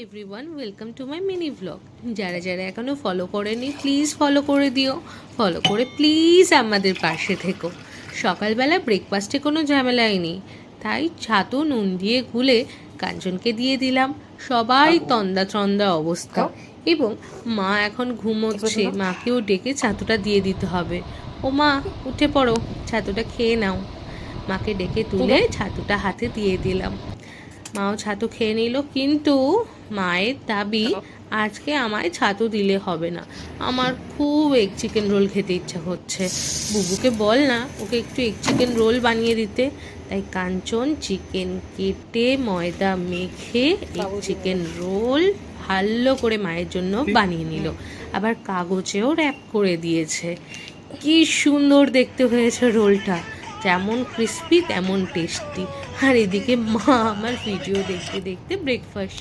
Everyone, welcome to my mini vlog. যারা যারা এখনও ফলো করেনি প্লিজ ফলো করে দিও, ফলো করে প্লিজ আমাদের পাশে থেকো। সকালবেলা ব্রেকফাস্টে কোনো ঝামেলাই নেই, তাই ছাতু নুন দিয়ে গুলে কাঞ্চনকে দিয়ে দিলাম। সবাই তন্দা তন্দা অবস্থা, এবং মা এখন ঘুমোচ্ছে, মাকেও ডেকে ছাতুটা দিয়ে দিতে হবে। ও মা, উঠে পড়ো, ছাতুটা খেয়ে নাও। মাকে ডেকে তুলে ছাতুটা হাতে দিয়ে দিলাম। মাও ছাতু খেয়ে নিল, কিন্তু মায়ের দাবি আজকে আমায় ছাতু দিলে হবে না, আমার খুব এগ চিকেন রোল খেতে ইচ্ছা হচ্ছে। বুবুকে বল না ওকে একটু এগ চিকেন রোল বানিয়ে দিতে। তাই কাঞ্চন চিকেন কেটে ময়দা মেখে এগ চিকেন রোল ভালো করে মায়ের জন্য বানিয়ে নিল, আবার কাগজেও র্যাপ করে দিয়েছে। কি সুন্দর দেখতে হয়েছে রোলটা, যেমন ক্রিস্পি তেমন টেস্টি। আর এদিকে মা আমার ভিডিও দেখতে দেখতে ব্রেকফাস্ট